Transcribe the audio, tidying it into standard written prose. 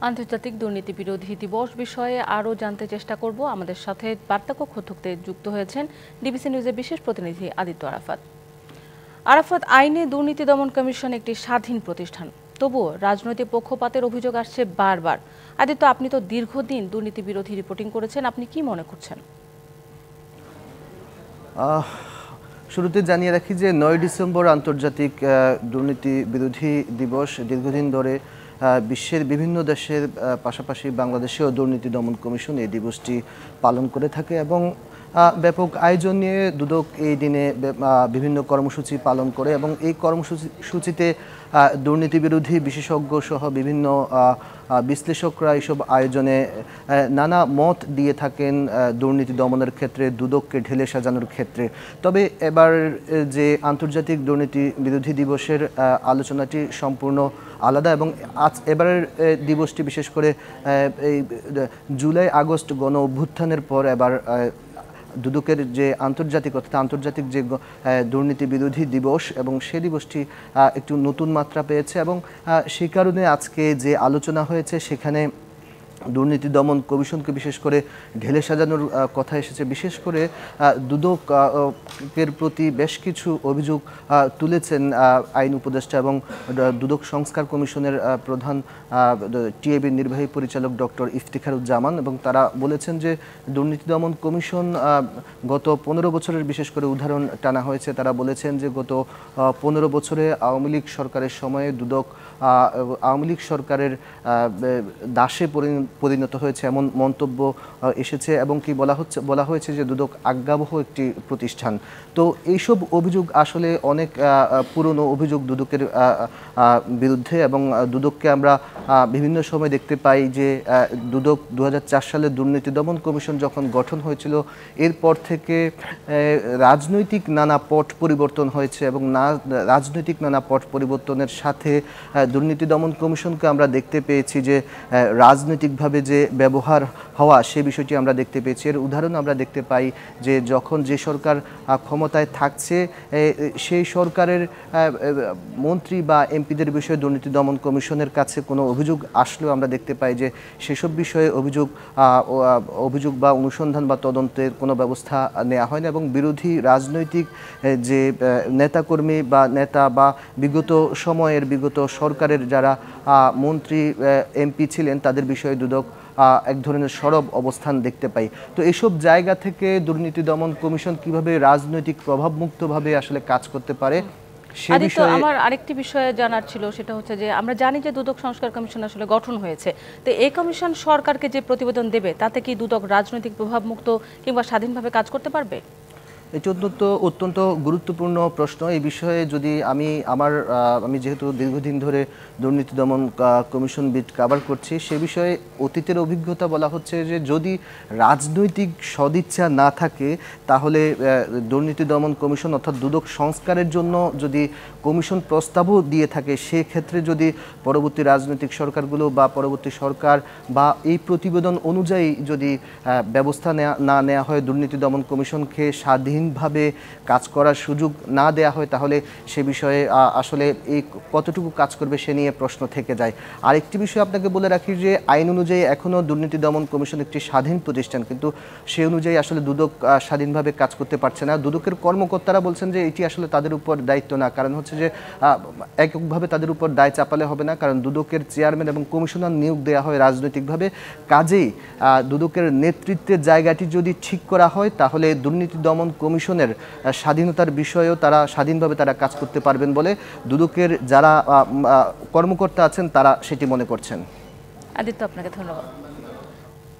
আন্তর্জাতিক দুর্নীতি বিরোধী দিবস বিষয়ে আরও জানতে চেষ্টা করব। আমাদের সাথে বার্তাকক্ষ থাকতে যুক্ত হয়েছেন ডিবিসি নিউজের বিশেষ প্রতিনিধি আদিত্য আরাফাত। আরাফাত, আইনে দুর্নীতি দমন কমিশন একটি স্বাধীন প্রতিষ্ঠান, তবুও রাজনৈতিক পক্ষপাতের অভিযোগ আসছে বারবার। আদিত্য, আপনি তো দীর্ঘদিন দুর্নীতি বিরোধী রিপোর্টিং করেছেন, আপনি কি মনে করছেন? শুরুতে জানিয়ে রাখি যে ৯ ডিসেম্বর আন্তর্জাতিক দুর্নীতি বিরোধী দিবস। দীর্ঘদিন ধরে বিশ্বের বিভিন্ন দেশের পাশাপাশি বাংলাদেশেও দুর্নীতি দমন কমিশন এই দিবসটি পালন করে থাকে এবং ব্যাপক আয়োজন নিয়ে দুদক এই দিনে বিভিন্ন কর্মসূচি পালন করে এবং এই কর্মসূচিতে দুর্নীতি বিরোধী বিশেষজ্ঞ সহ বিভিন্ন বিশ্লেষকরা এইসব আয়োজনে নানা মত দিয়ে থাকেন দুর্নীতি দমনের ক্ষেত্রে, দুদককে ঢেলে সাজানোর ক্ষেত্রে। তবে এবার যে আন্তর্জাতিক দুর্নীতি বিরোধী দিবসের আলোচনাটি সম্পূর্ণ আলাদা এবং এবারের দিবসটি বিশেষ করে এই জুলাই আগস্ট গণ অভ্যুত্থানের পর এবার দুদকের যে আন্তর্জাতিক যে দুর্নীতি বিরোধী দিবস এবং সেই দিবসটি একটু নতুন মাত্রা পেয়েছে এবং সেই কারণে আজকে যে আলোচনা হয়েছে সেখানে দুর্নীতি দমন কমিশনকে বিশেষ করে ঢেলে সাজানোর কথা এসেছে। বিশেষ করে দুদকের প্রতি বেশ কিছু অভিযোগ তুলেছেন আইন উপদেষ্টা এবং দুদক সংস্কার কমিশনের প্রধান টিএবির নির্বাহী পরিচালক ডক্টর ইফতিখারুজ্জামান, এবং তারা বলেছেন যে দুর্নীতি দমন কমিশন গত 15 বছরের বিশেষ করে উদাহরণ টানা হয়েছে। তারা বলেছেন যে গত 15 বছরে আওয়ামী লীগ সরকারের সময়ে দুদক আওয়ামী লীগ সরকারের দাসে পরিণত হয়েছে এমন মন্তব্য এসেছে এবং কি বলা হয়েছে যে দুদক আজ্ঞাবহ একটি প্রতিষ্ঠান। তো এইসব অভিযোগ আসলে অনেক পুরনো অভিযোগ দুদকের বিরুদ্ধে এবং দুদককে আমরা বিভিন্ন সময় দেখতে পাই যে দুদক 2004 সালে দুর্নীতি দমন কমিশন যখন গঠন হয়েছিল এরপর থেকে রাজনৈতিক নানা পট পরিবর্তন হয়েছে এবং রাজনৈতিক নানা পট পরিবর্তনের সাথে দুর্নীতি দমন কমিশনকে আমরা দেখতে পেয়েছি যে রাজনৈতিকভাবে যে ব্যবহার হওয়া সে বিষয়টি আমরা দেখতে পেয়েছি। এর উদাহরণ আমরা দেখতে পাই যে যখন যে সরকার ক্ষমতায় থাকছে সেই সরকারের মন্ত্রী বা এমপিদের বিষয়ে দুর্নীতি দমন কমিশনের কাছে কোনো অভিযোগ আসলেও আমরা দেখতে পাই যে সেসব বিষয়ে অভিযোগ বা অনুসন্ধান বা তদন্তের কোনো ব্যবস্থা নেওয়া হয় না এবং বিরোধী রাজনৈতিক যে নেতাকর্মী বা নেতা বা বিগত সরকারের যারা মন্ত্রী এমপি ছিলেন তাদের বিষয়ে দুদক এক ধরনের সরব অবস্থান দেখতে পাই। তো এইসব জায়গা থেকে দুর্নীতি দমন কমিশন কিভাবে রাজনৈতিক প্রভাবমুক্তভাবে আসলে কাজ করতে পারে সে বিষয়ে আমার আরেকটি বিষয় জানার ছিল, সেটা হচ্ছে যে আমরা জানি যে দুদক সংস্কার কমিশন আসলে গঠন হয়েছে, তো এই কমিশন সরকারকে যে প্রতিবেদন দেবে তাতে কি দুদক রাজনৈতিক প্রভাবমুক্ত কিংবা স্বাধীনভাবে কাজ করতে পারবে? এটি অত্যন্ত গুরুত্বপূর্ণ প্রশ্ন। এই বিষয়ে যদি আমি যেহেতু দীর্ঘদিন ধরে দুর্নীতি দমন কমিশন বিট কভার করছি, সে বিষয়ে অতীতের অভিজ্ঞতা বলা হচ্ছে যে যদি রাজনৈতিক সদিচ্ছা না থাকে তাহলে দুর্নীতি দমন কমিশন অর্থাৎ দুদক সংস্কারের জন্য যদি কমিশন প্রস্তাবও দিয়ে থাকে সেক্ষেত্রে যদি পরবর্তী রাজনৈতিক সরকারগুলো বা পরবর্তী সরকার বা এই প্রতিবেদন অনুযায়ী যদি ব্যবস্থা না নেওয়া হয়, দুর্নীতি দমন কমিশনকে স্বাধীনভাবে কাজ করার সুযোগ না দেয়া হয়, তাহলে সে বিষয়ে আসলে এই কতটুকু কাজ করবে সে নিয়ে প্রশ্ন থেকে যায়। আরেকটি বিষয় আপনাকে বলে রাখি যে আইন অনুযায়ী এখনও দুর্নীতি দমন কমিশন একটি স্বাধীন প্রতিষ্ঠান, কিন্তু সে অনুযায়ী আসলে দুদক স্বাধীনভাবে কাজ করতে পারছে না। দুদকের কর্মকর্তারা বলছেন যে এটি আসলে তাদের উপর দায়িত্ব না, কারণ হচ্ছে যে এককভাবে তাদের উপর দায় চাপালে হবে না, কারণ দুদকের চেয়ারম্যান এবং কমিশনার নিয়োগ দেওয়া হয় রাজনৈতিকভাবে। কাজেই দুদকের নেতৃত্বের জায়গাটি যদি ঠিক করা হয় তাহলে দুর্নীতি দমন কমিশনের স্বাধীনতার বিষয়েও তারা স্বাধীনভাবে কাজ করতে পারবেন বলে দুদকের যারা কর্মকর্তা আছেন তারা সেটি মনে করছেন। আদিত্য, আপনাকে ধন্যবাদ।